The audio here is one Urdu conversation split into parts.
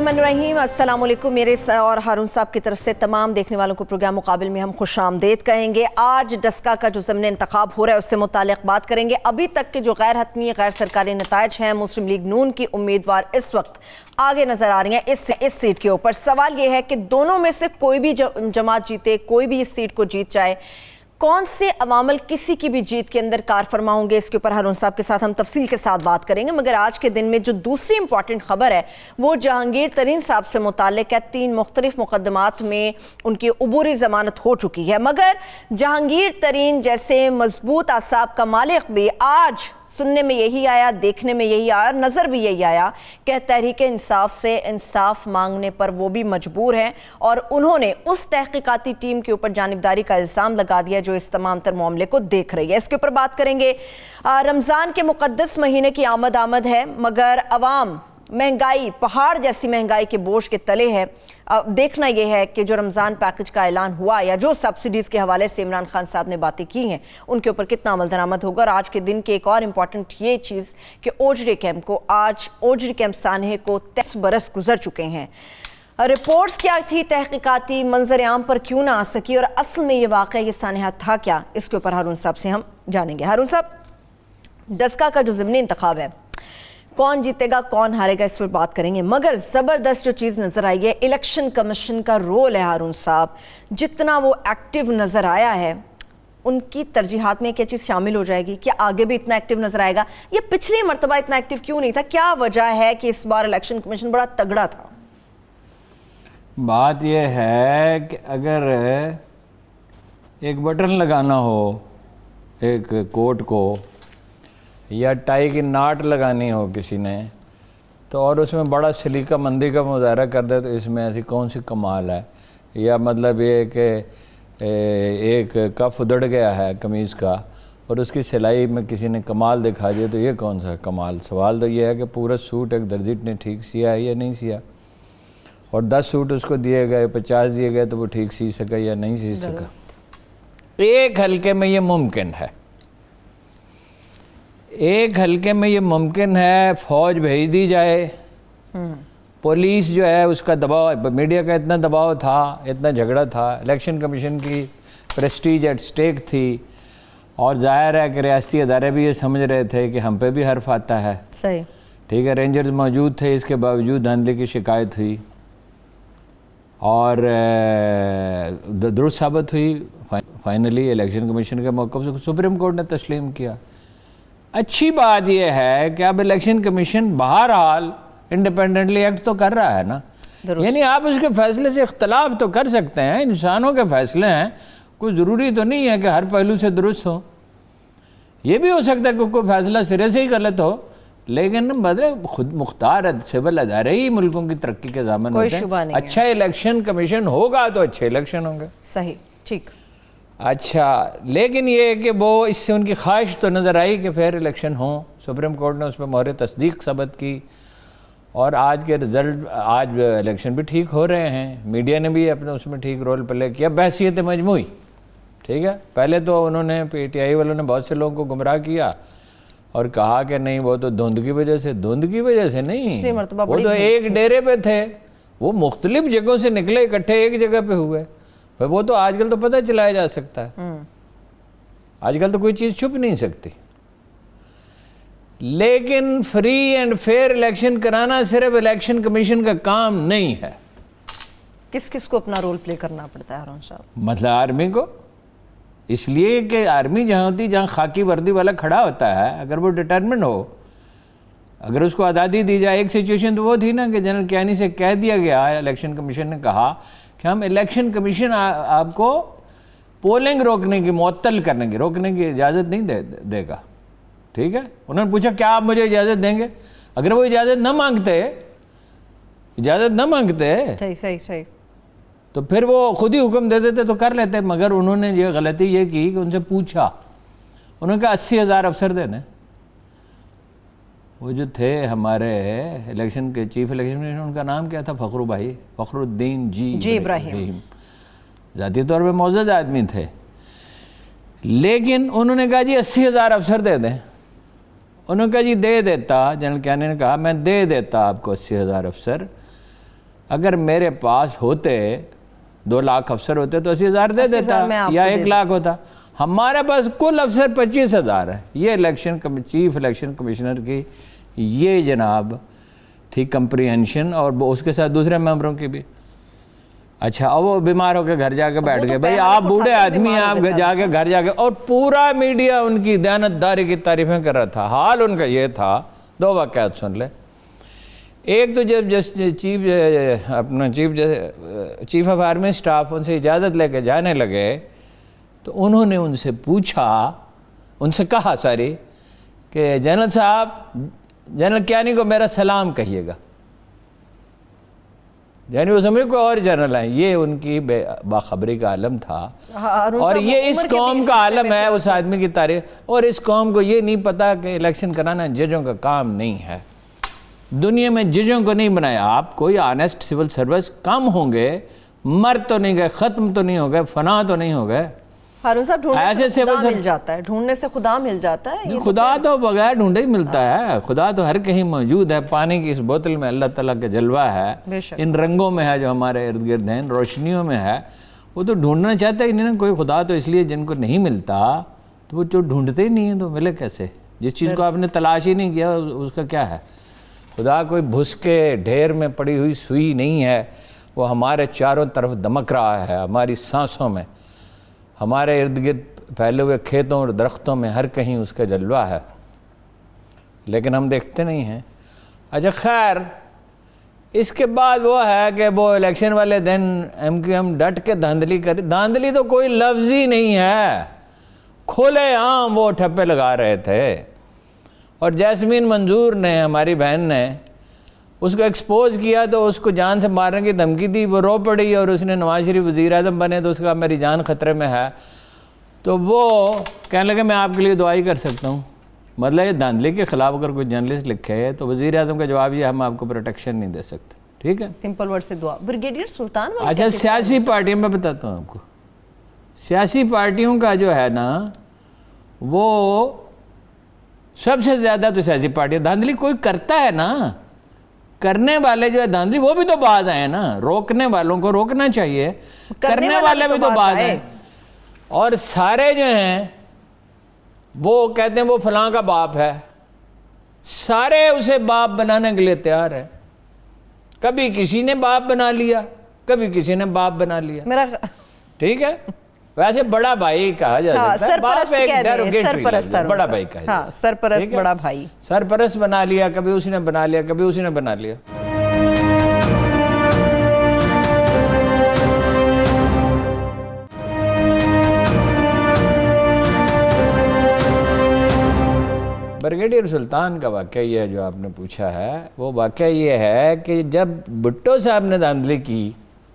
الرحمن الرحیم۔ السلام علیکم۔ میرے اور ہارون صاحب کی طرف سے تمام دیکھنے والوں کو پروگرام مقابل میں ہم خوش آمدید کہیں گے۔ آج ڈسکا کا جو ضمن انتخاب ہو رہا ہے اس سے متعلق بات کریں گے۔ ابھی تک کے جو غیر حتمی غیر سرکاری نتائج ہیں، مسلم لیگ نون کی امیدوار اس وقت آگے نظر آ رہی ہیں اس سیٹ کے اوپر۔ سوال یہ ہے کہ دونوں میں سے کوئی بھی جماعت جیتے، کوئی بھی اس سیٹ کو جیت جائے، کون سے عوامل کسی کی بھی جیت کے اندر کار فرما ہوں گے، اس کے اوپر ہارون صاحب کے ساتھ ہم تفصیل کے ساتھ بات کریں گے۔ مگر آج کے دن میں جو دوسری امپورٹنٹ خبر ہے وہ جہانگیر ترین صاحب سے متعلق ہے۔ 3 مختلف مقدمات میں ان کی عبوری ضمانت ہو چکی ہے، مگر جہانگیر ترین جیسے مضبوط اعصاب کا مالک بھی آج سننے میں یہی آیا، دیکھنے میں یہی آیا اور نظر بھی یہی آیا کہ تحریک انصاف سے انصاف مانگنے پر وہ بھی مجبور ہیں، اور انہوں نے اس تحقیقاتی ٹیم کے اوپر جانبداری کا الزام لگا دیا جو اس تمام تر معاملے کو دیکھ رہی ہے۔ اس کے اوپر بات کریں گے۔ رمضان کے مقدس مہینے کی آمد ہے، مگر عوام مہنگائی، پہاڑ جیسی مہنگائی کے بوجھ کے تلے ہے۔ دیکھنا یہ ہے کہ جو رمضان پیکج کا اعلان ہوا یا جو سبسڈیز کے حوالے سے عمران خان صاحب نے باتیں کی ہیں ان کے اوپر کتنا عمل درآمد ہوگا۔ اور آج کے دن کی ایک اور امپورٹنٹ یہ چیز کہ اوجڑے کیمپ سانحے کو 30 برس گزر چکے ہیں۔ رپورٹس کیا تھی تحقیقاتی، منظر عام پر کیوں نہ آ سکی، اور اصل میں یہ واقعہ یہ سانحہ تھا کیا، اس کے اوپر ہارون صاحب سے ہم جانیں گے۔ ہارون صاحب، ڈسکا کا جو ضمنی انتخاب ہے، کون جیتے گا کون ہارے گا اس پر بات کریں گے، مگر زبردست جو چیز نظر آئی ہے الیکشن کمیشن کا رول ہے۔ ہارون صاحب، جتنا وہ ایکٹیو نظر آیا ہے، ان کی ترجیحات میں کیا چیز شامل ہو جائے گی؟ کیا آگے بھی اتنا ایکٹیو نظر آئے گا؟ یہ پچھلی مرتبہ اتنا ایکٹیو کیوں نہیں تھا؟ کیا وجہ ہے کہ اس بار الیکشن کمیشن بڑا تگڑا تھا؟ بات یہ ہے کہ اگر ایک بٹن لگانا ہو ایک کوٹ کو، یا ٹائی کی ناٹ لگانی ہو کسی نے، تو اور اس میں بڑا سلیقہ مندی کا مظاہرہ کر دے تو اس میں ایسی کون سی کمال ہے؟ یا مطلب یہ کہ ایک کف ادڑ گیا ہے قمیض کا اور اس کی سلائی میں کسی نے کمال دکھا دیا تو یہ کون سا کمال؟ سوال تو یہ ہے کہ پورا سوٹ ایک درزی نے ٹھیک سیا ہے یا نہیں سیا، اور 10 سوٹ اس کو دیے گئے، 50 دیے گئے تو وہ ٹھیک سی سکا یا نہیں سی سکا۔ ایک حلقے میں یہ ممکن ہے، ایک حلقے میں یہ ممکن ہے فوج بھیج دی جائے، پولیس جو ہے اس کا دباؤ، میڈیا کا اتنا دباؤ تھا، اتنا جھگڑا تھا، الیکشن کمیشن کی پریسٹیج ایٹ سٹیک تھی، اور ظاہر ہے کہ ریاستی ادارے بھی یہ سمجھ رہے تھے کہ ہم پہ بھی حرف آتا ہے، صحیح، ٹھیک ہے، رینجرز موجود تھے، اس کے باوجود دھاندلی کی شکایت ہوئی اور درست ثابت ہوئی۔ فائنلی الیکشن کمیشن کے موقف سے سپریم کورٹ نے تسلیم کیا۔ اچھی بات یہ ہے کہ اب الیکشن کمیشن بہرحال انڈیپینڈنٹلی ایکٹ تو کر رہا ہے نا، یعنی آپ اس کے فیصلے سے اختلاف تو کر سکتے ہیں، انسانوں کے فیصلے ہیں، کوئی ضروری تو نہیں ہے کہ ہر پہلو سے درست ہو، یہ بھی ہو سکتا ہے کہ کوئی فیصلہ سرے سے ہی غلط ہو، لیکن خود مختار سول ادارے ہی ملکوں کی ترقی کے ضامن ہوتے ہیں۔ اچھا الیکشن کمیشن ہوگا تو اچھے الیکشن ہوں گے۔ صحیح، ٹھیک، اچھا، لیکن یہ کہ وہ اس سے ان کی خواہش تو نظر آئی کہ فیئر الیکشن ہوں، سپریم کورٹ نے اس پہ مہر تصدیق ثبت کی، اور آج کے رزلٹ، آج الیکشن بھی ٹھیک ہو رہے ہیں، میڈیا نے بھی اپنے اس میں ٹھیک رول پلے کیا بحیثیت مجموعی، ٹھیک ہے۔ پہلے تو انہوں نے PTI والوں نے بہت سے لوگوں کو گمراہ کیا اور کہا کہ نہیں وہ تو دھند کی وجہ سے نہیں، وہ تو ایک ڈیرے پہ تھے، وہ مختلف جگہوں سے نکلے، اکٹھے ایک جگہ پہ ہوئے، وہ تو آج کل تو پتہ چلایا جا سکتا ہے، آج کل تو کوئی چیز چھپ نہیں سکتی۔ لیکن فری اینڈ فیئر الیکشن کرانا صرف الیکشن کمیشن کا کام نہیں ہے۔ کس کس کو اپنا رول پلے کرنا پڑتا ہے ہارون صاحب؟ مطلب آرمی کو، اس لیے کہ آرمی جہاں ہوتی، جہاں خاکی وردی والا کھڑا ہوتا ہے، اگر وہ ڈٹرمنٹ ہو، اگر اس کو آزادی دی جائے، ایک سچویشن تو وہ تھی نا کہ جنرل کیانی سے کہہ دیا گیا، الیکشن کمیشن نے کہا کہ ہم الیکشن کمیشن آپ کو پولنگ روکنے کی، معطل کرنے کی، روکنے کی اجازت نہیں دے گا، ٹھیک ہے۔ انہوں نے پوچھا کیا آپ مجھے اجازت دیں گے؟ اگر وہ اجازت نہ مانگتے صحیح، تو پھر وہ خود ہی حکم دے دیتے تو کر لیتے، مگر انہوں نے یہ غلطی یہ کی کہ ان سے پوچھا، انہوں نے کہا 80,000 افسر دے دیں۔ وہ جو تھے ہمارے الیکشن کے چیف الیکشن، ان کا نام کیا تھا؟ فخر الدین جی ابراہیم، ذاتی طور پہ معزز آدمی تھے، لیکن انہوں نے کہا جی 80,000 افسر دے دیں۔ انہوں نے کہا جی دے دیتا، جنرل کیانی نے کہا میں دے دیتا آپ کو 80,000 افسر، اگر میرے پاس ہوتے 2 لاکھ افسر ہوتے تو 80,000 دے 80,000 دیتا میں آپ یا کو 1 لاکھ ہوتا. ہمارے پاس کل افسر 25,000 ہے. یہ چیف الیکشن کمشنر کی یہ جناب تھی کمپریہنشن، اور اس کے ساتھ دوسرے ممبروں کی بھی. اچھا اب وہ بیمار ہو کے گھر جا کے بیٹھ گئے. بھائی آپ بوڑھے آدمی ہیں، آپ جا کے گھر جا کے، اور پورا میڈیا ان کی دیانتداری کی تعریفیں کر رہا تھا. حال ان کا یہ تھا، 2 واقعات سن لے. ایک تو جب چیف آف آرمی سٹاف ان سے اجازت لے کے جانے لگے تو انہوں نے ان سے کہا کہ جنرل صاحب، جنرل کیانی کو میرا سلام کہیے گا. یعنی وہ سمجھے کوئی اور جنرل ہیں. یہ ان کی باخبری کا عالم تھا، اور یہ اس قوم کا عالم ہے اس آدمی کی تاریخ. اور اس قوم کو یہ نہیں پتا کہ الیکشن کرانا ججوں کا کام نہیں ہے. دنیا میں ججوں کو نہیں بنایا. آپ کوئی آنیسٹ سول سروس کم ہوں گے، مر تو نہیں گئے، ختم تو نہیں ہو گئے، فنا تو نہیں ہو گئے. ہارون صاحب ڈھونڈنے سے خدا مل جاتا ہے، ڈھونڈنے سے خدا مل جاتا ہے. خدا تو بغیر ڈھونڈے ہی ملتا ہے. خدا تو ہر کہیں موجود ہے. پانی کی اس بوتل میں اللہ تعالیٰ کا جلوہ ہے، ان رنگوں میں ہے جو ہمارے ارد گرد ہیں، ان روشنیوں میں ہے. وہ تو ڈھونڈنا چاہتا ہی نہیں نا کوئی. خدا تو اس لیے جن کو نہیں ملتا تو وہ جو ڈھونڈتے ہی نہیں ہیں تو ملے کیسے؟ جس چیز کو آپ نے تلاش ہی نہیں کیا اس کا کیا ہے؟ خدا کوئی بھس کے ڈھیر میں پڑی ہوئی سوئی نہیں ہے. وہ ہمارے چاروں طرف دمک رہا ہے، ہماری سانسوں میں، ہمارے ارد گرد پھیلے ہوئے کھیتوں اور درختوں میں، ہر کہیں اس کا جلوہ ہے، لیکن ہم دیکھتے نہیں ہیں. اچھا خیر، اس کے بعد وہ ہے کہ وہ الیکشن والے دن MQM ڈٹ کے دھاندلی کری. دھاندلی تو کوئی لفظ ہی نہیں ہے، کھلے عام وہ ٹھپے لگا رہے تھے. اور جیسمین منظور نے، ہماری بہن نے اس کو ایکسپوز کیا تو اس کو جان سے مارنے کی دھمکی دی. وہ رو پڑی اور اس نے نواز شریف وزیر اعظم بنے تو اس کا میری جان خطرے میں ہے. تو وہ کہنے لگے میں آپ کے لیے دعائی کر سکتا ہوں. مطلب یہ دھاندلی کے خلاف اگر کوئی جرنلسٹ لکھے تو وزیر اعظم کا جواب یہ ہم آپ کو پروٹیکشن نہیں دے سکتے. ٹھیک ہے، سمپل ورڈ سے دعا. بریگیڈیئر سلطان اچھا سیاسی پارٹیوں میں بتاتا ہوں آپ کو. سیاسی پارٹیوں کا جو ہے نا، وہ سب سے زیادہ تو سیاسی پارٹیاں دھاندلی کوئی کرتا ہے نا. کرنے والے جو ہے دھاندلی وہ بھی تو بعض ہیں نا. روکنے والوں کو روکنا چاہیے، کرنے والے بھی تو بعض ہیں. اور سارے جو ہیں وہ کہتے ہیں وہ فلاں کا باپ ہے، سارے اسے باپ بنانے کے لیے تیار ہیں. کبھی کسی نے باپ بنا لیا، کبھی کسی نے باپ بنا لیا. ٹھیک ہے، ویسے بڑا بھائی کہا جاتا ہے، باپ ایک ڈیروگیٹری، بڑا بھائی کہا جاتا ہے، سرپرست بڑا بھائی. سرپرست بنا لیا، کبھی اس نے بنا لیا، کبھی اس نے بنا لیا. بریگیڈیئر سلطان کا واقعہ یہ ہے جو آپ نے پوچھا ہے. وہ واقعہ یہ ہے کہ جب بھٹو صاحب نے دھاندلی کی،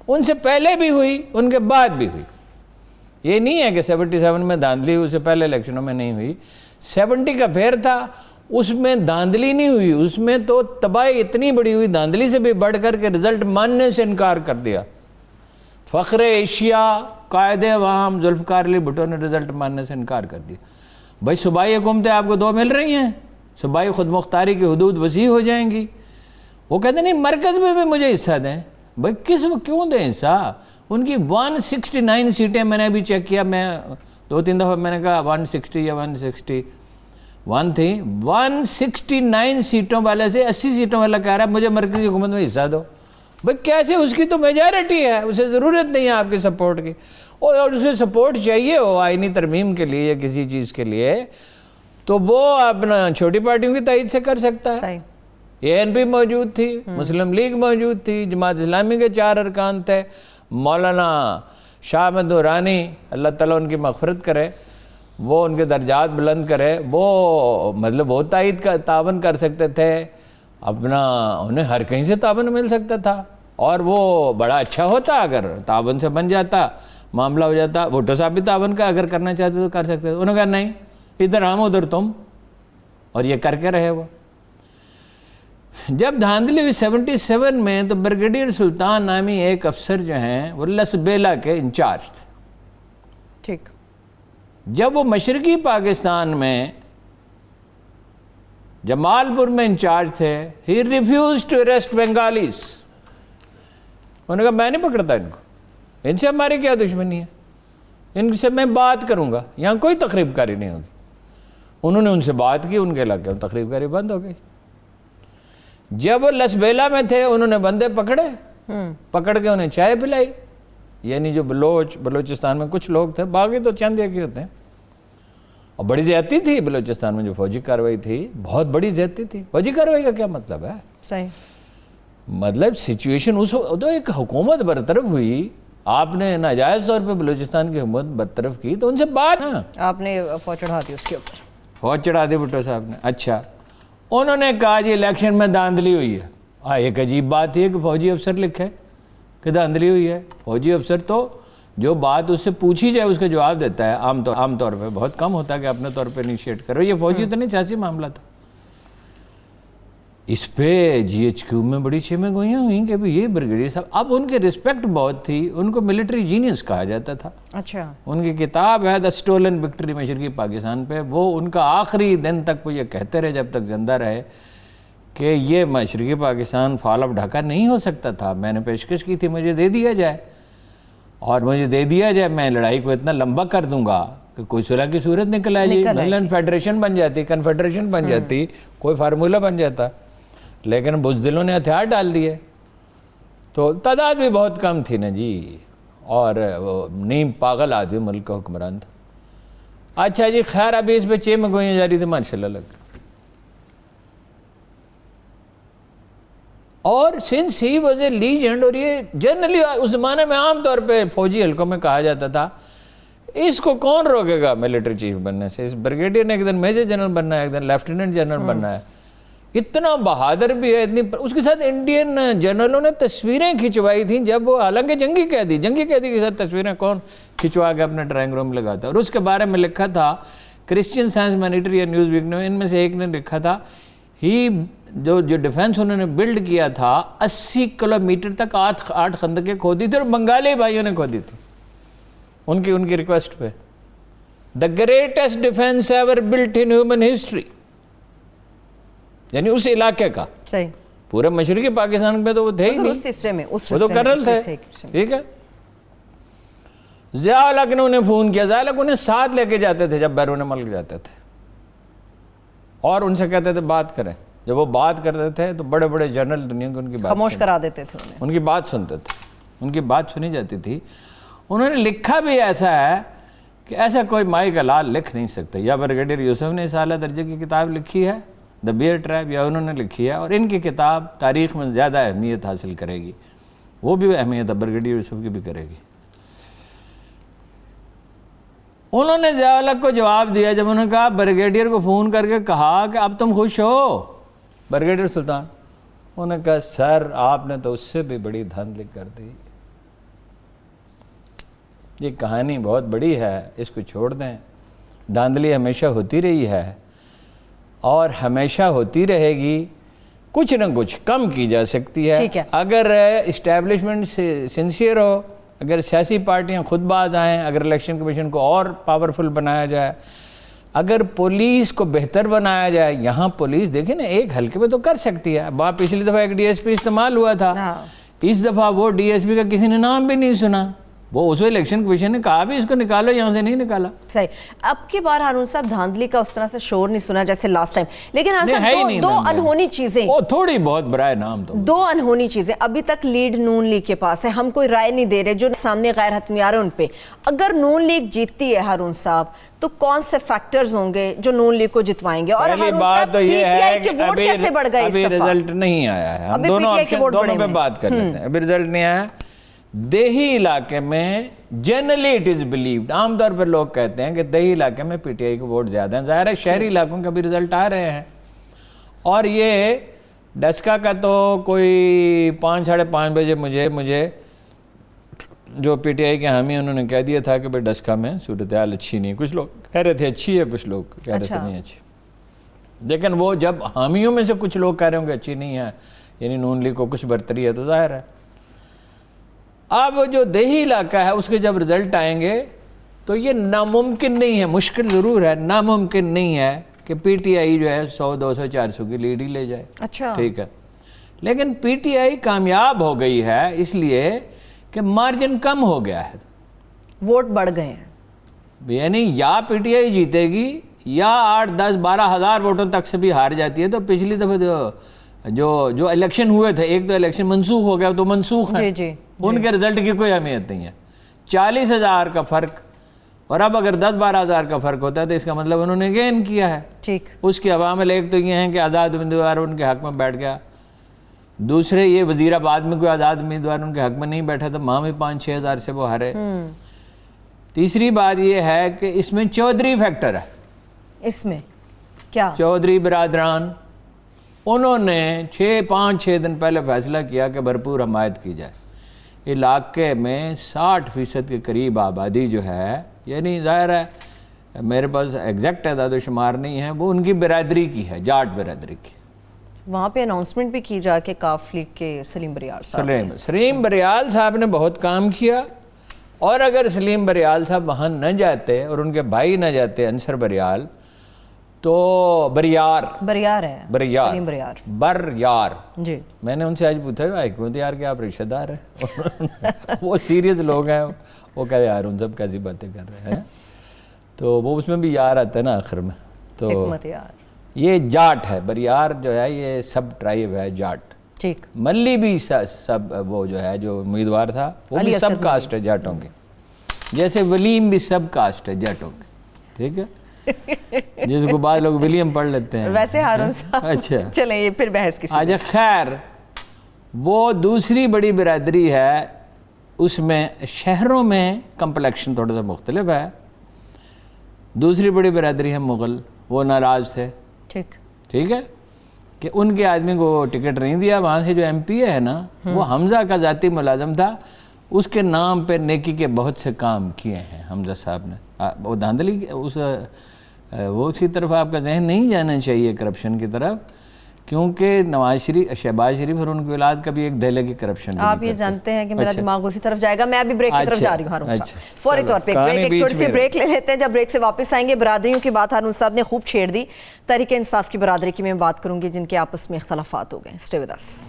ان سے پہلے بھی ہوئی، ان کے بعد بھی ہوئی. یہ نہیں ہے کہ 77 میں دھاندلی ہوئی، اس سے پہلے الیکشنوں میں نہیں ہوئی. 70 کا پھیر تھا، اس میں دھاندلی نہیں ہوئی، اس میں تو تباہی اتنی بڑی ہوئی دھاندلی سے بھی بڑھ کر کے رزلٹ ماننے سے انکار کر دیا. فخر ایشیا قائد عوام ذوالفقار علی بھٹو نے رزلٹ ماننے سے انکار کر دیا. بھائی صوبائی حکومتیں آپ کو 2 مل رہی ہیں، صوبائی خود مختاری کی حدود وسیع ہو جائیں گی. وہ کہتے ہیں نہیں مرکز میں بھی مجھے حصہ دیں. بھائی کیوں دیں حصہ؟ ان کی 169 سیٹیں میں نے ابھی چیک کیا، میں 2-3 دفعہ میں نے کہا 160 یا 161 تھی. 169 سیٹوں والے سے 80 سیٹوں والا کہہ رہا ہے مجھے مرکزی حکومت میں حصہ دو. بھائی کیسے؟ اس کی تو میجارٹی ہے، اسے ضرورت نہیں ہے آپ کی سپورٹ کی. اور اسے سپورٹ چاہیے ہو آئینی ترمیم کے لیے یا کسی چیز کے لیے تو وہ اپنا چھوٹی پارٹیوں کی تائید سے کر سکتا ہے. ANP موجود تھی، مسلم لیگ موجود تھی، جماعت اسلامی کے 4 ارکان تھے. مولانا شاہ احمد نورانی اللہ تعالیٰ ان کی مغفرت کرے، وہ ان کے درجات بلند کرے، وہ مطلب وہ تعاون کر سکتے تھے اپنا، انہیں ہر کہیں سے تعاون مل سکتا تھا. اور وہ بڑا اچھا ہوتا اگر تعاون سے بن جاتا، معاملہ ہو جاتا. بھٹو صاحب بھی تعاون کا اگر کرنا چاہتے تو کر سکتے تھے. انہوں نے کہا نہیں، ادھر ہم ادھر تم، اور یہ کر کے رہے. وہ جب دھاندلی ہوئی 77 میں تو بریگیڈیئر سلطان نامی ایک افسر جو ہیں وہ لسبیلا کے انچارج تھے. ٹھیک. جب وہ مشرقی پاکستان میں جمال پور میں انچارج تھے، ہی ریفیوز ٹو اریسٹ بنگالیز. انہوں نے کہا میں نہیں پکڑتا ان کو, ان سے ہماری کیا دشمنی ہے, ان سے میں بات کروں گا, یہاں کوئی تقریب کاری نہیں ہوگی. انہوں نے ان سے بات کی, ان کے علاقے میں تقریب کاری بند ہو گئی. جب وہ لسبیلا میں تھے انہوں نے بندے پکڑے, پکڑ کے انہیں چائے پلائی, یعنی جو بلوچستان میں کچھ لوگ تھے, باقی تو چند ایک ہی ہوتے ہیں. اور بڑی زیادتی تھی بلوچستان میں جو فوجی کارروائی تھی, بہت بڑی زیادتی تھی. فوجی کارروائی کا کیا مطلب ہے؟ صحیح مطلب سچویشن اس تو ایک حکومت برطرف ہوئی, آپ نے ناجائز طور پہ بلوچستان کی حکومت برطرف کی تو ان سے بات, آپ نے فوج چڑھا دی اس کے اوپر, فوج چڑھا دی بھٹو صاحب نے. اچھا, انہوں نے کہا جی الیکشن میں دھاندلی ہوئی ہے. ایک عجیب بات ہے کہ فوجی افسر لکھے کہ دھاندلی ہوئی ہے. فوجی افسر تو جو بات اس سے پوچھی جائے اس کا جواب دیتا ہے, عام طور پہ بہت کم ہوتا ہے کہ اپنے طور پہ انیشیٹ کرو. یہ فوجی تو نہیں, سیاسی معاملہ تھا. اس پہ جی ایچ کیو میں بڑی چیمیں گوئیاں ہوئیں کہ یہ بریگیڈیئر صاحب, اب ان کے رسپیکٹ بہت تھی, ان کو ملٹری جینیس کہا جاتا تھا. اچھا, ان کی کتاب ہے دا اسٹولن وکٹری مشرقی پاکستان پہ, وہ ان کا آخری دن تک وہ یہ کہتے رہے جب تک زندہ رہے کہ یہ مشرقی پاکستان فال آف ڈھاکہ نہیں ہو سکتا تھا. میں نے پیشکش کی تھی مجھے دے دیا جائے, اور مجھے دے دیا جائے, میں لڑائی کو اتنا لمبا کر دوں گا کہ کوئی صلح کی صورت نکل آئے جی, مثلاً فیڈریشن بن جاتی, کنفیڈریشن بن جاتی, کوئی فارمولہ بن جاتا. لیکن بزدلوں نے ہتھیار ڈال دیے, تو تعداد بھی بہت کم تھی نا جی, اور نیم پاگل آدمی ملک کا حکمران تھا. اچھا جی, خیر ابھی اس پہ چیمیں گوئیاں جا رہی تھی, ماشاءاللہ لگ. اور since he was a legend, اور یہ جنرلی اس زمانے میں عام طور پہ فوجی حلقوں میں کہا جاتا تھا اس کو کون روکے گا ملٹری چیف بننے سے, اس بریگیڈیئر نے ایک دن میجر جنرل بننا ہے, ایک دن لیفٹیننٹ جنرل بننا ہے. اتنا بہادر بھی ہے, اس کے ساتھ انڈین جنرلوں نے تصویریں کھنچوائی تھیں جب وہ, حالانکہ جنگی قیدی کے ساتھ تصویریں کون کھنچوا کے اپنے ڈرائنگ روم میں لگاتا. اور اس کے بارے میں لکھا تھا کرسچین سائنس مانیٹری یا نیوز ویک نے, ان میں سے ایک نے لکھا تھا ہی جو ڈیفینس انہوں نے بلڈ کیا تھا 80 کلومیٹر تک 8 خندقیں کھودی تھی, اور بنگالی بھائیوں نے کھودی تھی ان کی ریکویسٹ پہ. The greatest defence ever built in human history, یعنی اس علاقے کا. صحیح, پورے مشرقی پاکستان میں تو وہ تھے ہی نہیں, اس حصے میں, وہ تو کرنل تھے. ٹھیک ہے, ضیاء الحق نے انہیں فون کیا, ضیاء الحق انہیں ساتھ لے کے جاتے تھے جب بیرون ملک جاتے تھے, اور ان سے کہتے تھے بات کریں. جب وہ بات کرتے تھے تو بڑے بڑے جنرل دنیا کے ان کی بات خاموش کرا دیتے تھے, ان کی بات سنتے تھے, ان کی بات سنی جاتی تھی. انہوں نے لکھا بھی ایسا ہے کہ ایسا کوئی مائی کا لال لکھ نہیں سکتا. یا بریگیڈیئر یوسف نے اس اعلیٰ درجے کی کتاب لکھی ہے دا بیئر ٹرائب, یا انہوں نے لکھی ہے, اور ان کی کتاب تاریخ میں زیادہ اہمیت حاصل کرے گی. وہ بھی اہمیت بریگیڈیئر یوسف کی بھی کرے گی. انہوں نے ضیاء الحق کو جواب دیا جب انہوں نے کہا, بریگیڈیئر کو فون کر کے کہا کہ اب تم خوش ہو بریگیڈیئر سلطان. انہوں نے کہا سر آپ نے تو اس سے بھی بڑی دھاندلی کر دی. یہ کہانی بہت بڑی ہے, اس کو چھوڑ دیں. دھاندلی ہمیشہ ہوتی رہی ہے اور ہمیشہ ہوتی رہے گی. کچھ نہ کچھ کم کی جا سکتی ہے اگر اسٹیبلشمنٹ سنسیئر ہو, اگر سیاسی پارٹیاں خود باز آئیں, اگر الیکشن کمیشن کو اور پاورفل بنایا جائے, اگر پولیس کو بہتر بنایا جائے. یہاں پولیس دیکھیں نا ایک حلقے میں تو کر سکتی ہے. وہاں پچھلی دفعہ ایک ڈی ایس پی استعمال ہوا تھا, اس دفعہ وہ ڈی ایس پی کا کسی نے نام بھی نہیں سنا. وہ اس وقت الیکشن کمیشن نے کہا بھی اس کو نکالو, یہاں سے نہیں نکالا. صحیح. اب کی بار ہارون صاحب دھاندلی کا اس طرح سے شور نہیں سنا جیسے لاسٹ ٹائم, لیکن ہارون صاحب دو انہونی چیزیں, وہ تھوڑی بہت برائے نام, تو دو انہونی چیزیں ابھی تک لیڈ نون لیگ کے پاس ہے. ہم کوئی رائے نہیں دے رہے, جو سامنے غیر حتمی آ رہے ہیں ان پہ. اگر نون لیگ جیتتی ہے ہارون صاحب تو کون سے فیکٹرز ہوں گے جو نون لیگ کو جتوائیں گے؟ اور پہلی بات تو یہ ہے کہ ابھی رزلٹ نہیں آیا ہے. ہم دونوں پہ بات کر لیتے ہیں. ابھی رزلٹ نہیں آیا. دیہی علاقے میں جنرلی اٹ از بلیوڈ, عام طور پر لوگ کہتے ہیں کہ دیہی علاقے میں پی ٹی آئی کے ووٹ زیادہ ہیں. ظاہر ہے شہری علاقوں کا بھی رزلٹ آ رہے ہیں, اور یہ ڈسکا کا تو کوئی 5 ساڑھے 5 بجے مجھے جو پی ٹی آئی کے حامی انہوں نے کہہ دیا تھا کہ بھائی ڈسکا میں صورتحال اچھی نہیں. کچھ لوگ کہہ رہے تھے اچھی ہے, کچھ لوگ کہہ رہے تھے نہیں اچھی. لیکن وہ جب حامیوں میں سے کچھ لوگ کہہ رہے ہوں کہ اچھی نہیں ہے, یعنی نون لیگ کو کچھ برتری ہے, تو ظاہر ہے. اب جو دیہی علاقہ ہے اس کے جب رزلٹ آئیں گے تو یہ ناممکن نہیں ہے, مشکل ضرور ہے, ناممکن نہیں ہے کہ پی ٹی آئی جو ہے 100 200 400 کی لیڈ ہی لے جائے. اچھا, ٹھیک ہے, لیکن پی ٹی آئی کامیاب ہو گئی ہے اس لیے کہ مارجن کم ہو گیا ہے، ووٹ بڑھ گئے ہیں، یعنی یا پی ٹی آئی جیتے گی یا 8 10 12 ہزار ووٹوں تک سے بھی ہار جاتی ہے. تو پچھلی دفعہ جو الیکشن ہوئے تھے، ایک تو الیکشن منسوخ ہو گیا تو منسوخ ہے، جی ان کے رزلٹ کی کوئی اہمیت نہیں ہے. 40,000 کا فرق، اور اب اگر 10-12 ہزار کا فرق ہوتا ہے تو اس کا مطلب انہوں نے گین کیا ہے. ٹھیک. اس کے عوامل ایک تو یہ ہیں کہ آزاد امیدوار ان کے حق میں بیٹھ گیا، دوسرے یہ وزیر آباد میں کوئی آزاد امیدوار ان کے حق میں نہیں بیٹھا، تو وہاں بھی 5-6 ہزار سے وہ ہارے. تیسری بات یہ ہے کہ اس میں چودھری فیکٹر ہے. اس میں کیا؟ چودھری برادران انہوں نے 5-6 دن پہلے فیصلہ کیا کہ بھرپور حمایت کی جائے. علاقے میں 60% کے قریب آبادی جو ہے، یعنی ظاہر ہے میرے پاس ایگزیکٹ اعداد و شمار نہیں ہے، وہ ان کی برادری کی ہے، جاٹ برادری کی. وہاں پہ اناؤنسمنٹ بھی کی جا کے کاف لیگ کے سلیم بریال صاحب نے بہت کام کیا. اور اگر سلیم بریال صاحب وہاں نہ جاتے اور ان کے بھائی نہ جاتے انصر بریال، تو بریار جی، میں نے ان سے آج پوچھا حکمت یار کہ آپ رشتہ دار ہیں؟ وہ سیریس لوگ ہیں، وہ کہتے یار ان سب کیسی باتیں کر رہے ہیں. تو وہ اس میں بھی یار آتا ہے نا آخر میں. تو حکمت یار یہ جاٹ ہے، بریار جو ہے یہ سب ٹرائب ہے جاٹ. ٹھیک. ملی بھی سب وہ جو ہے جو امیدوار تھا وہ بھی سب کاسٹ ہے جاٹوں کی، جیسے ولیم بھی سب کاسٹ ہے جاٹوں کی. ٹھیک ہے، جس کو بعض لوگ ولیم پڑھ لیتے ہیں. ویسے ہارون صاحب اچھا چلیں یہ پھر بحث کی. آج خیر وہ دوسری بڑی برادری ہے، اس میں شہروں میں کمپلیکشن تھوڑا سا مختلف ہے. دوسری بڑی برادری ہے مغل، وہ ناراض تھے. ٹھیک ہے کہ ان کے آدمی کو ٹکٹ نہیں دیا. وہاں سے جو ایم پی ہے نا، وہ حمزہ کا ذاتی ملازم تھا، اس کے نام پہ نیکی کے بہت سے کام کیے ہیں حمزہ صاحب نے. وہ دھاندلی وہ اس کی طرف آپ کا ذہن نہیں جانا چاہیے کرپشن کی طرف، کیونکہ شہباز شریف اور ان کی اولاد کا بھی ایک دہلے کی کرپشن. آپ یہ جانتے ہیں کہ میرا دماغ اسی طرف جائے گا. میں ابھی بریک کی طرف جا رہی ہوں ہارون صاحب. فوری طور پہ ایک چھوٹی سی بریک لے لیتے ہیں. جب بریک سے واپس آئیں گے، برادریوں کی بات ہارون صاحب نے خوب چھیڑ دی. تحریک انصاف کی برادری کی میں بات کروں گی جن کے آپس میں اختلافات ہو گئے. Stay with us.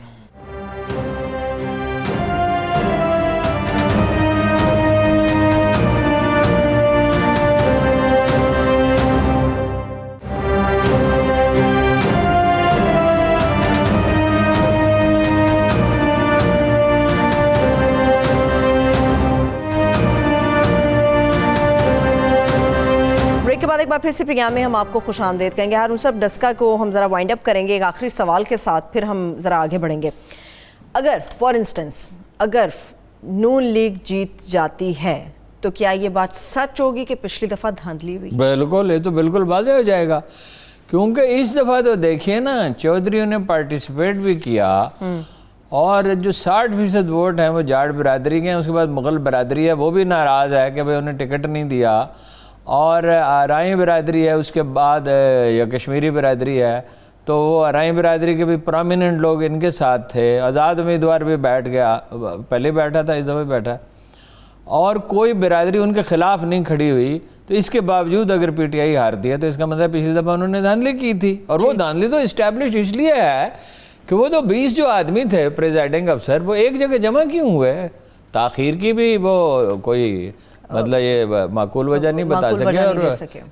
ایک بار پھر سے پروگرام میں ہم آپ کو خوش آمدید کہیں گے. ہارون صاحب ڈسکا کو ہم ذرا وائنڈ اپ کریں گے ایک آخری سوال کے ساتھ، پھر ہم ذرا آگے بڑھیں گے. اگر فار انسٹنس اگر نون لیگ جیت جاتی ہے تو کیا یہ بات سچ ہوگی کہ پچھلی دفعہ دھاندلی ہوئی؟ بالکل، یہ تو بالکل واضح ہو جائے گا، کیونکہ اس دفعہ تو دیکھیے نا چودھریوں نے پارٹیسپیٹ بھی کیا، اور جو 60% ووٹ ہیں وہ جاٹ برادری کے ہیں. اس کے بعد مغل برادری ہے، وہ بھی ناراض ہے کہ بھئی انہیں ٹکٹ نہیں دیا، اور آرائی برادری ہے اس کے بعد، یا کشمیری برادری ہے، تو وہ آرائی برادری کے بھی پرومیننٹ لوگ ان کے ساتھ تھے. آزاد امیدوار بھی بیٹھ گیا، پہلے بیٹھا تھا، اس دفعہ بیٹھا، اور کوئی برادری ان کے خلاف نہیں کھڑی ہوئی. تو اس کے باوجود اگر پی ٹی آئی ہارتی ہے تو اس کا مطلب پچھلی دفعہ انہوں نے دھاندلی کی تھی. اور وہ دھاندلی تو اسٹیبلش اس لیے ہے کہ وہ تو 20 جو آدمی تھے پریزائڈنگ افسر، وہ ایک جگہ جمع کیوں ہوئے؟ تاخیر کی بھی وہ کوئی مطلب یہ معقول وجہ نہیں بتا سکے، اور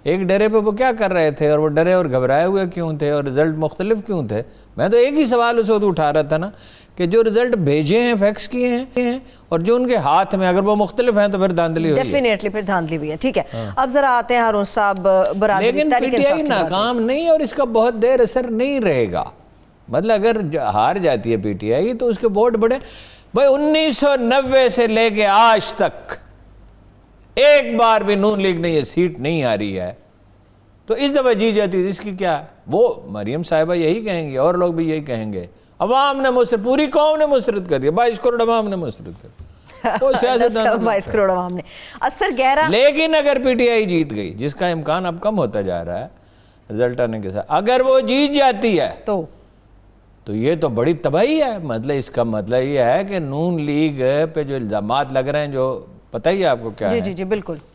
ایک ڈرے پہ وہ کیا کر رہے تھے، اور وہ ڈرے اور گھبرائے ہوئے کیوں تھے، اور رزلٹ مختلف کیوں تھے. میں تو ایک ہی سوال اس وقت اٹھا رہا تھا نا کہ جو رزلٹ بھیجے ہیں فیکس کیے ہیں، اور جو ان کے ہاتھ میں اگر وہ مختلف ہیں تو پھر دھاندلی ہوئی ہے. ڈیفینیٹلی پھر دھاندلی ہوئی ہے. ٹھیک ہے، اب ذرا آتے ہیں ہارون صاحب برادری. لیکن پی ٹی آئی ناکام نہیں، اور اس کا بہت دیر اثر نہیں رہے گا. مطلب اگر ہار جاتی ہے پی ٹی آئی تو اس کے ووٹ بڑھے. بھائی 1990 سے لے کے آج تک ایک بار بھی نون لیگ نے یہ سیٹ نہیں آ رہی ہے، تو اس دفعہ جیت جاتی ہے. اس کی کیا، وہ مریم صاحبہ یہی کہیں گے، اور لوگ بھی یہی کہیں گے. عوام نے پوری قوم نے مسرت کر دیا، 22 کروڑ عوام نے مسرت کر دیا. 22 کروڑ عوام نے اثر گہرا. لیکن اگر پی ٹی آئی جیت گئی، جس کا امکان اب کم ہوتا جا رہا ہے رزلٹ آنے کے ساتھ، اگر وہ جیت جاتی ہے تو یہ تو بڑی تباہی ہے. مطلب اس کا مطلب یہ ہے کہ نون لیگ پہ جو الزامات لگ رہے ہیں، جو پتہ ہی ہے آپ کو کیا ہے. جی بالکل.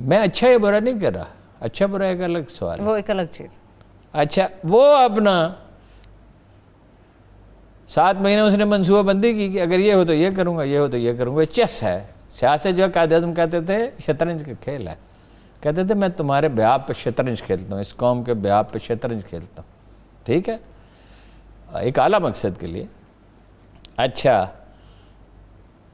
میں اچھا یا برا نہیں کر رہا, اچھا برا ایک الگ سوال ہے, وہ ایک الگ چیز. اچھا وہ اپنا 7 مہینے اس نے منصوبہ بندی کی کہ اگر یہ ہو تو یہ کروں گا, یہ ہو تو یہ کروں گا. چیس ہے, سیاست جو ہے قائد اعظم کہتے تھے شطرنج کا کھیل ہے, کہتے تھے میں تمہارے بیاہ پہ شطرنج کھیلتا ہوں, اس قوم کے بیاہ پہ شطرنج کھیلتا ہوں, ٹھیک ہے, ایک اعلیٰ مقصد کے لیے. اچھا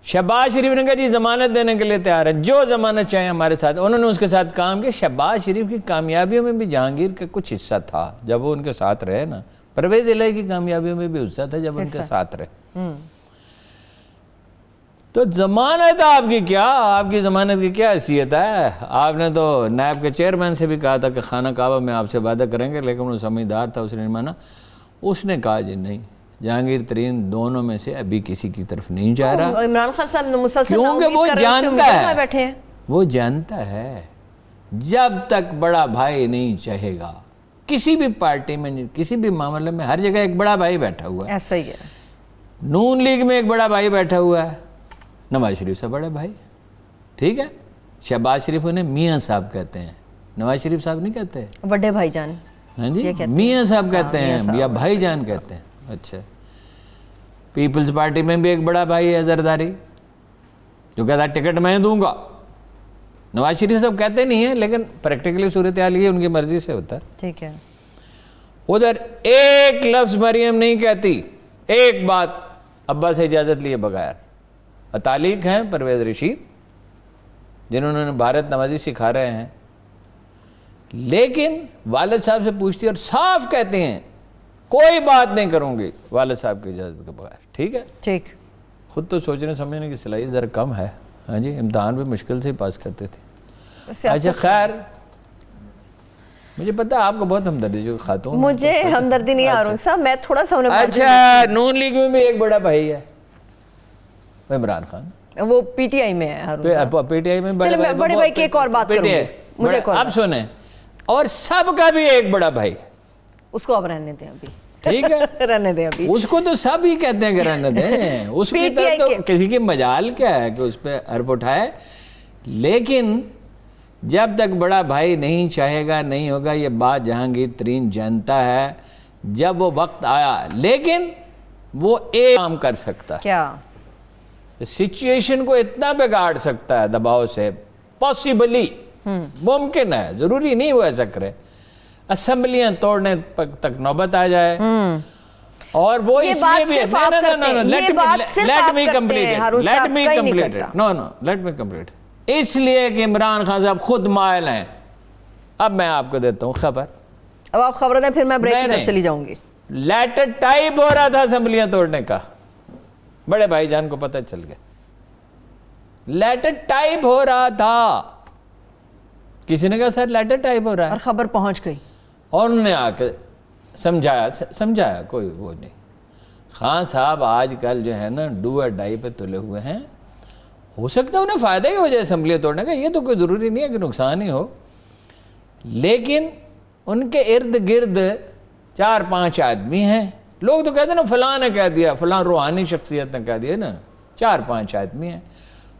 شہباز شریف نے کہا جی ضمانت دینے کے لیے تیار ہے, جو ضمانت چاہیں ہمارے ساتھ. انہوں نے اس کے ساتھ کام کیا. شہباز شریف کی کامیابیوں میں بھی جہانگیر کا کچھ حصہ تھا جب وہ ان کے ساتھ رہے نا, پرویز الہی کی کامیابیوں میں بھی حصہ تھا جب ان کے ساتھ رہے. تو ضمانت آپ کی کیا, آپ کی ضمانت کی کیا حیثیت ہے؟ آپ نے تو نیب کے چیئرمین سے بھی کہا تھا کہ خانہ کعبہ میں آپ سے وعدہ کریں گے, لیکن وہ سمجھدار تھا, اس نے نہیں مانا. اس نے کہا جی نہیں, جہانگیر ترین دونوں میں سے ابھی کسی کی طرف نہیں جا رہا. عمران خان صاحب نے مسلسل کیونکہ وہ بیٹھے ہیں, وہ جانتا ہے جب تک بڑا بھائی نہیں چاہے گا کسی بھی پارٹی میں, کسی بھی معاملے میں, ہر جگہ ایک بڑا بھائی بیٹھا ہوا ہے. ایسا ہی ہے. نون لیگ میں ایک بڑا بھائی بیٹھا ہوا ہے, نواز شریف سے بڑے بھائی, ٹھیک ہے. شہباز شریف انہیں میاں صاحب کہتے ہیں, نواز شریف صاحب نہیں کہتے, بڑے بھائی جان. ہاں جی, میاں صاحب کہتے ہیں یا بھائی جان کہتے ہیں. اچھا پیپلز پارٹی میں بھی ایک بڑا بھائی ہے زرداری, جو کہتا ہے ٹکٹ میں دوں گا. نواز شریف صاحب کہتے نہیں ہیں, لیکن پریکٹیکلی صورتحال یہ ان کی مرضی سے ہوتا ہے. ٹھیک ہے. ادھر ایک لفظ مریم نہیں کہتی, ایک بات ابا سے اجازت لیے بغیر. تعلیق ہیں پرویز رشید جنہوں نے بھارت نوازی سکھا رہے ہیں, لیکن والد صاحب سے پوچھتی اور صاف کہتے ہیں کوئی بات نہیں کروں گی والد صاحب کی اجازت کے بغیر. ٹھیک ہے, ٹھیک. خود تو سوچنے سمجھنے کی صلاحیت ذرا کم ہے. ہاں جی, امتحان بھی مشکل سے ہی پاس کرتے تھے. اچھا خیر, مجھے پتا آپ کو بہت ہمدردی جو خاتون. مجھے ہمدردی نہیں ہارون صاحب, میں تھوڑا سا انہیں. اچھا نون لیگ میں بھی ایک بڑا بھائی ہے عمران خان, وہ پی ٹی آئی میں ہے. پی ٹی آئی میں بڑے بھائی کی ایک اور بات کروں گی, اب سنیں, اور سب کا بھی ایک بڑا بھائی, اس کو اب رہنے دیں ابھی, ٹھیک ہے, رہنے دیں ابھی. اس کو تو سب ہی کہتے ہیں کہ رہنے دیں, اس کی طرف تو کسی کی مجال کیا ہے کہ اس پہ حرف اٹھائے. لیکن جب تک بڑا بھائی نہیں چاہے گا نہیں ہوگا, یہ بات جہانگیر ترین جانتا ہے. جب وہ وقت آیا, لیکن وہ ایک کام کر سکتا ہے, کیا سچویشن کو اتنا بگاڑ سکتا ہے دباؤ سے, پاسبلی ممکن ہے, ضروری نہیں وہ ایسا کرے, اسمبلیاں توڑنے تک نوبت آ جائے. اور وہ اس لیے بھی اس لیے کہ عمران خان صاحب خود مائل ہیں. اب میں آپ کو دیتا ہوں خبر, اب آپ خبر دیں, پھر میں بریک کی طرف چلی جاؤں گی. لیٹر ٹائپ ہو رہا تھا اسمبلیاں توڑنے کا, بڑے بھائی جان کو پتہ چل گیا, لیٹر ٹائپ ہو رہا تھا. کسی نے کہا سر لیٹر ٹائپ ہو رہا ہے, اور خبر پہنچ گئی, اور انہوں نے آ کے سمجھایا کوئی وہ نہیں. خان صاحب آج کل جو ہے نا ڈو اور ڈائی پہ تلے ہوئے ہیں. ہو سکتا ہے انہیں فائدہ ہی ہو جائے اسمبلی توڑنے کا, یہ تو کوئی ضروری نہیں ہے کہ نقصان ہی ہو. لیکن ان کے ارد گرد 4-5 آدمی ہیں. لوگ تو کہتے ہیں نا فلاں نے کہہ دیا, فلاں روحانی شخصیت نے کہہ دیا نا. 4-5 آدمی ہیں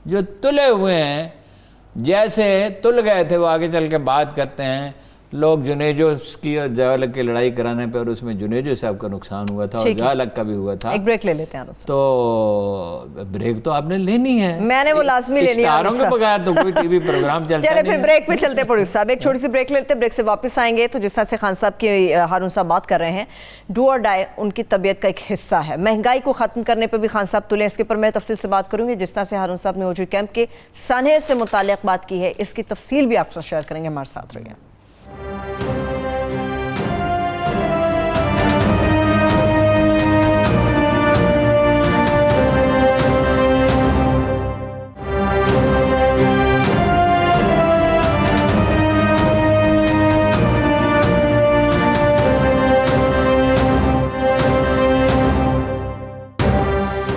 جو تلے ہوئے ہیں, جیسے تل گئے تھے وہ آگے چل کے بات کرتے ہیں. لوگ جنیجو کی اور جالک کی لڑائی کرانے پہ, اور اس میں جنیجو صاحب کا نقصان ہوا تھا اور جالک کا بھی ہوا تھا. ایک بریک لے لیتے ہیں. تو بریک تو آپ نے لینی ہے, میں نے وہ لازمی لینی ہے. ستاروں کے بغیر تو کوئی ٹی وی پروگرام چلتا نہیں. چلے پھر بریک پہ چلتے پڑوس صاحب, ایک چھوٹی سی بریک لیتے ہیں, بریک سے واپس آئیں گے. تو جس طرح سے خان صاحب کی ہارون صاحب بات کر رہے ہیں, ڈو اور ڈائی ان کی طبیعت کا ایک حصہ ہے. مہنگائی کو ختم کرنے پہ بھی خان صاحب تلے, اس کے اوپر میں تفصیل سے بات کروں گی. جس طرح سے ہارون صاحب نے اوجی کیمپ کے سانحے سے متعلق بات کی ہے, اس کی تفصیل بھی آپ سے شیئر کریں گے. ہمارے ساتھ رہیے.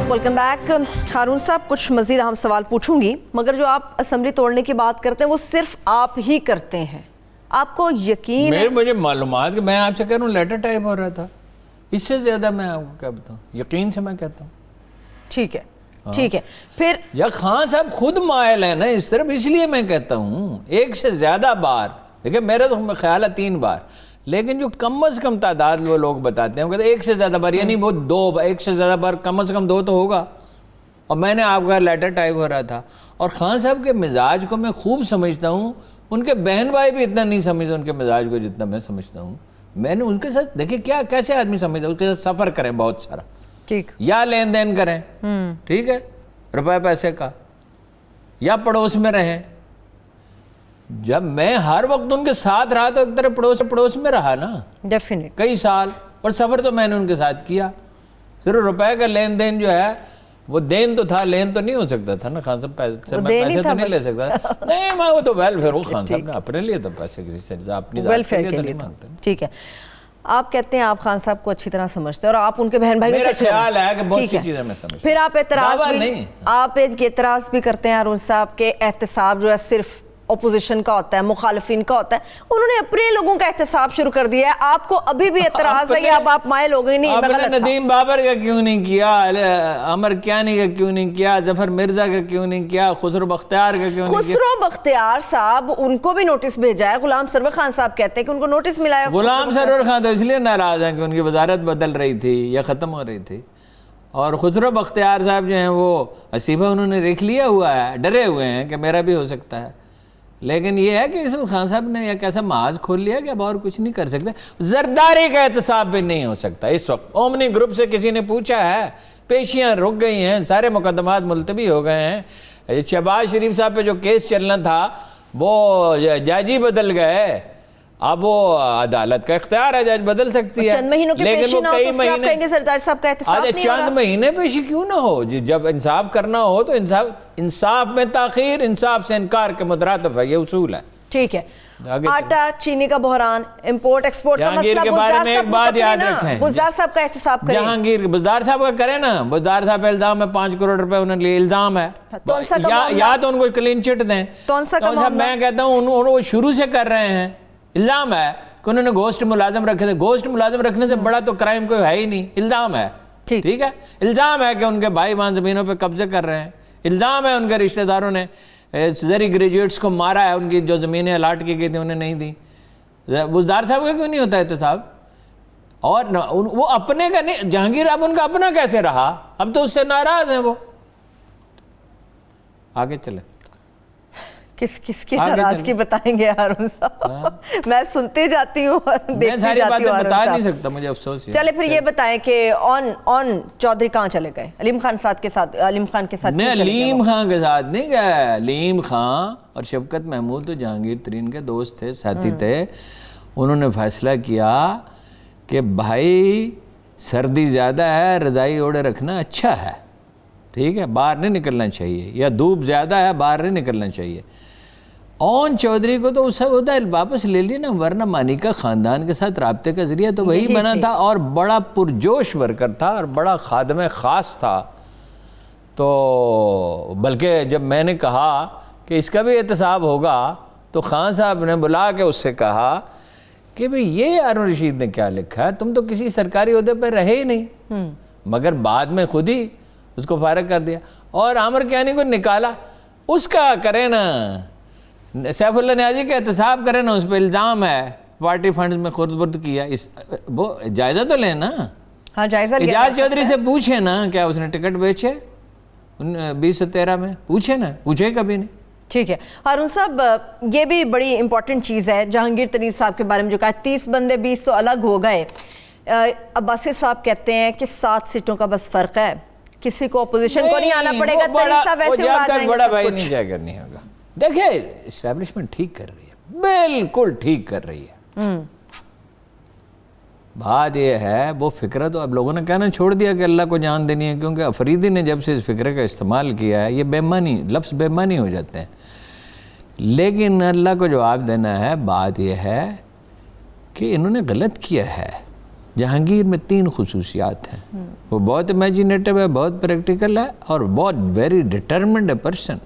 Welcome back. ہارون صاحب کچھ مزید اہم سوال پوچھوں گی, مگر جو آپ اسمبلی توڑنے کی بات کرتے ہیں وہ صرف آپ ہی کرتے ہیں. آپ کو یقین ہے؟ مجھے معلومات کہ میں آپ سے کہہ رہا ہوں لیٹر ٹائپ ہو رہا تھا, اس سے زیادہ میں آپ کو کیا بتاؤں, یقین سے میں کہتا ہوں. ٹھیک ہے, ٹھیک ہے. پھر یا خان صاحب خود مائل ہے نا اس طرف, اس لیے میں کہتا ہوں ایک سے زیادہ بار, دیکھیں میرا تو خیال ہے 3 بار, لیکن جو کم از کم تعداد وہ لوگ بتاتے ہیں وہ کہتے ہیں ایک سے زیادہ بار, یعنی وہ 2, ایک سے زیادہ بار, کم از کم 2 تو ہوگا. اور میں نے آپ کا لیٹر ٹائپ ہو رہا تھا, اور خان صاحب کے مزاج کو میں خوب سمجھتا ہوں, ان کے بہن بھائی بھی اتنا نہیں سمجھتے ان کے مزاج کو جتنا میں سمجھتا ہوں. میں نے ان کے ساتھ دیکھیں کیا کیسے آدمی سمجھتا ہے, اس کے ساتھ سفر کریں بہت سارا, ٹھیک, یا لین دین کریں, ٹھیک ہے, روپے پیسے کا, یا پڑوس میں رہیں. جب میں ہر وقت ان کے ساتھ رہا تو ایک طرح پڑوس میں رہا نا ڈیفینیٹ, کئی سال, اور سفر تو میں نے ان کے ساتھ کیا. صرف روپے کا لین دین جو ہے وہ دین تو تھا, لین تو نہیں ہو سکتا تھا نا. خان صاحب پیسے تو نہیں لے سکتا, نہیں میں وہ تو ویلفیئر, وہ خان صاحب نے اپنے لیے تو پیسے کسی سے اپنی ذات کے لیے تو نہیں مانگتے. ٹھیک ہے. آپ کہتے ہیں آپ خان صاحب کو اچھی طرح سمجھتے ہیں اور آپ ان کے بہن بھائیوں سے, میرا خیال ہے کہ بہت سی چیزیں میں سمجھتا ہوں. پھر آپ اعتراض بھی کرتے ہیں ہارون صاحب کے احتساب جو ہے صرف اپوزیشن کا ہوتا ہے, مخالفین کا ہوتا ہے. انہوں نے اپنے لوگوں کا احتساب شروع کر دیا ہے, آپ کو ابھی بھی اعتراض ہے, اب آپ مائل ہو گئی نہیں, آپ نے ندیم بابر کا کیوں نہیں کیا, عمر کیانی کا کیوں نہیں کیا, ظفر مرزا کا کیوں نہیں کیا, خسرو بختیار کا کیوں نہیں کیا؟ خسرو بختیار صاحب ان کو بھی نوٹس بھیجا ہے. غلام سرور خان صاحب کہتے ہیں کہ ان کو نوٹس ملا ہے. غلام سرور خان تو اس لیے ناراض ہیں کہ ان کی وزارت بدل رہی تھی یا ختم ہو رہی تھی, اور خسرو بختیار صاحب جو ہیں وہ اسیفہ انہوں نے لکھ لیا ہوا ہے, ڈرے ہوئے ہیں کہ میرا بھی ہو سکتا ہے. لیکن یہ ہے کہ اس وقت خان صاحب نے ایک ایسا محاذ کھول لیا کہ اب اور کچھ نہیں کر سکتے. زرداری کا احتساب بھی نہیں ہو سکتا اس وقت. اومنی گروپ سے کسی نے پوچھا ہے, پیشیاں رک گئی ہیں, سارے مقدمات ملتوی ہو گئے ہیں. شہباز شریف صاحب پہ جو کیس چلنا تھا وہ جج بدل گئے, اب وہ عدالت کا اختیار ہے, جج بدل سکتی ہے. چند مہینوں کی پیشی نہ ہو تو اس میں آپ کہیں گے زرداری صاحب کا احتساب نہیں ہو رہا. چند مہینے پیشی کیوں نہ ہو, جب انصاف کرنا ہو تو انصاف میں تاخیر انصاف سے انکار کے مترادف ہے, یہ اصول ہے. ٹھیک ہے. آٹا چینی کا بحران, امپورٹ ایکسپورٹ کا مسئلہ, کے بارے میں ایک بات یاد رکھیں, بزدار صاحب کا احتساب کریں. جہانگیر بزدار صاحب کا کریں نا. بزدار صاحب پہ الزام ہے 5 کروڑ روپے انہوں نے لیے, الزام ہے, یا تو ان کو کلین چٹ دیں. میں کہتا ہوں وہ شروع سے کر رہے ہیں, الزام ہے کہ انہوں نے گوشت ملازم رکھے تھے. گوشت ملازم رکھنے سے بڑا تو کرائم کوئی ہے ہی نہیں, الزام ہے. ٹھیک ہے, الزام ہے کہ ان کے بھائی وہاں زمینوں پہ قبضے کر رہے ہیں, الزام ہے ان کے رشتہ داروں نے زری گریجویٹس کو مارا ہے, ان کی جو زمینیں الاٹ کی گئی تھیں انہیں نہیں دی. بزدار صاحب کا کیوں نہیں ہوتا احتساب؟ اور وہ اپنے کا نہیں, جہانگیر اب ان کا اپنا کیسے رہا, اب تو اس سے ناراض ہیں وہ. آگے چلیں. کس کی ناراضگی بتائیں گے ہارون صاحب؟ میں سنتے جاتی ہوں اور دیکھتی جاتی ہوں. بتا نہیں سکتا, مجھے افسوس ہے. چلے پھر یہ بتائیں کہ آن چودھری کہاں چلے گئے؟ علیم خان کے ساتھ نہیں, علیم خان کے ساتھ نہیں گئے. علیم خان اور شفقت محمود تو جہانگیر ترین کے دوست تھے, ساتھی تھے. انہوں نے فیصلہ کیا کہ بھائی سردی زیادہ ہے, رضائی اوڑے رکھنا اچھا ہے, ٹھیک ہے, باہر نہیں نکلنا چاہیے, یا دھوپ زیادہ ہے باہر نہیں نکلنا چاہیے. اون چودھری کو تو اسے واپس لے لیا نا, ورنہ مانیکا خاندان کے ساتھ رابطے کا ذریعہ تو وہی بنا تھا, اور بڑا پرجوش ورکر تھا اور بڑا خادم خاص تھا. تو بلکہ جب میں نے کہا کہ اس کا بھی احتساب ہوگا تو خان صاحب نے بلا کے اس سے کہا کہ بھئی یہ ہارون رشید نے کیا لکھا ہے, تم تو کسی سرکاری عہدے پہ رہے ہی نہیں. مگر بعد میں خود ہی اس کو فارغ کر دیا, اور عامر کیانی کو نکالا. اس کا کریں نا, سیف اللہ نیازی کا احتساب کریں نا, اس پہ الزام ہے پارٹی فنڈز میں خرد برد کیا. وہ جائزہ تو لیں نا. ہاں جائزہ لیا. اعجاز چودھری سے پوچھیں نا کیا اس نے ٹکٹ بیچے 2013 میں, پوچھیں نا, پوچھے کبھی نہیں. ٹھیک ہے ہارون صاحب, یہ بھی بڑی امپورٹنٹ چیز ہے. جہانگیر ترین صاحب کے بارے میں جو کہا 30 بندے 20 تو الگ ہو گئے. عباسی صاحب کہتے ہیں کہ 7 سیٹوں کا بس فرق ہے, کسی کو اپوزیشن کو نہیں آنا پڑے گا. ترین صاحب ویسے اڑا جائیں گے بڑا بھائی نہیں جائے کرنی ہوگا. دیکھیں اسٹیبلشمنٹ ٹھیک کر رہی ہے, بالکل ٹھیک کر رہی ہے. بات یہ ہے وہ فکرہ تو اب لوگوں نے کہنا چھوڑ دیا کہ اللہ کو جان دینی ہے, کیونکہ افریدی نے جب سے اس فکرے کا استعمال کیا ہے یہ بےمانی, لفظ بےمانی ہو جاتے ہیں. لیکن اللہ کو جواب دینا ہے. بات یہ ہے کہ انہوں نے غلط کیا ہے. جہانگیر میں 3 خصوصیات ہیں. وہ بہت امیجینیٹو ہے, بہت پریکٹیکل ہے, اور بہت ویری ڈٹرمنڈ ہے پرسن.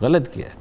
غلط کیا ہے.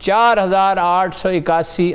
4,881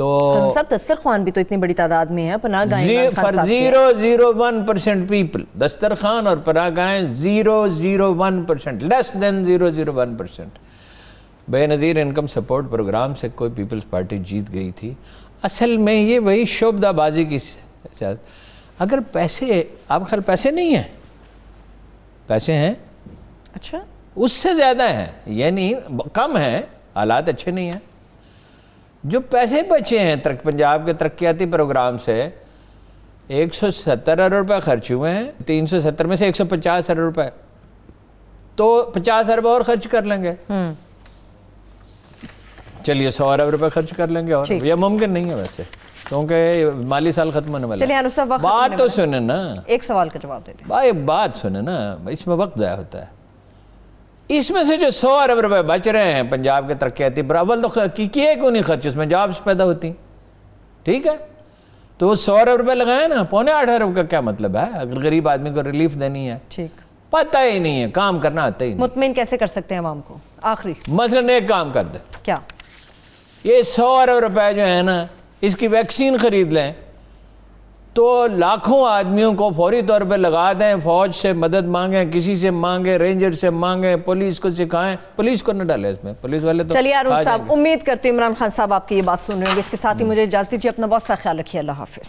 تو صاحب دسترخوان بھی تو اتنی بڑی تعداد میں ہے پناہ گاہیں فار 0.01% پیپل، دسترخوان اور پناہ گاہیں 0.01%، لیس دین 0.01%. بے نظیر انکم سپورٹ پروگرام سے کوئی پیپلز پارٹی جیت گئی تھی. اصل میں یہ وہی شعبدہ بازی کی اگر پیسے آپ خیال پیسے نہیں ہیں، پیسے ہیں، اچھا اس سے زیادہ ہیں، یعنی کم ہیں، حالات اچھے نہیں ہیں. جو پیسے بچے ہیں پنجاب کے ترقیاتی پروگرام سے 170 ارب روپے خرچ ہوئے ہیں، 370 میں سے 150 ارب روپے، تو 50 ارب اور خرچ کر لیں گے. چلیے 100 ارب روپے خرچ کر لیں گے، اور یہ ممکن نہیں ہے ویسے، کیونکہ مالی سال ختم ہونے والا ہے. بات تو سنیں نا، ایک سوال کا جواب دیتے ہیں. بھائی بات سنیں نا، اس میں وقت ضائع ہوتا ہے. اس میں سے جو 100 ارب روپے بچ رہے ہیں پنجاب کے ترقیاتی پر، اول تو کیے کیوں نہیں خرچ، اس میں جابز پیدا ہوتی، ٹھیک ہے، تو وہ 100 ارب روپے لگائیں نا. 7.25 ارب کا کیا مطلب ہے اگر غریب آدمی کو ریلیف دینی ہے؟ ٹھیک، پتہ ہی نہیں ہے، کام کرنا آتا ہی نہیں. مطمئن کیسے کر سکتے ہیں عوام کو؟ آخری مثلاً ایک کام کر دیں، کیا؟ یہ 100 ارب روپے جو ہے نا، اس کی ویکسین خرید لیں تو لاکھوں آدمیوں کو فوری طور پہ لگا دیں. فوج سے مدد مانگیں، کسی سے مانگیں، رینجر سے مانگیں، پولیس کو سکھائیں. پولیس کو نہ ڈالیں اس میں، پولیس والے تو چلیے ہارون صاحب، امید کرتی ہوں عمران خان صاحب آپ کی یہ بات سن رہے ہوں گے. اس کے ساتھ ہی مجھے اجازت دیجیے، اپنا بہت سا خیال رکھیے. اللہ حافظ.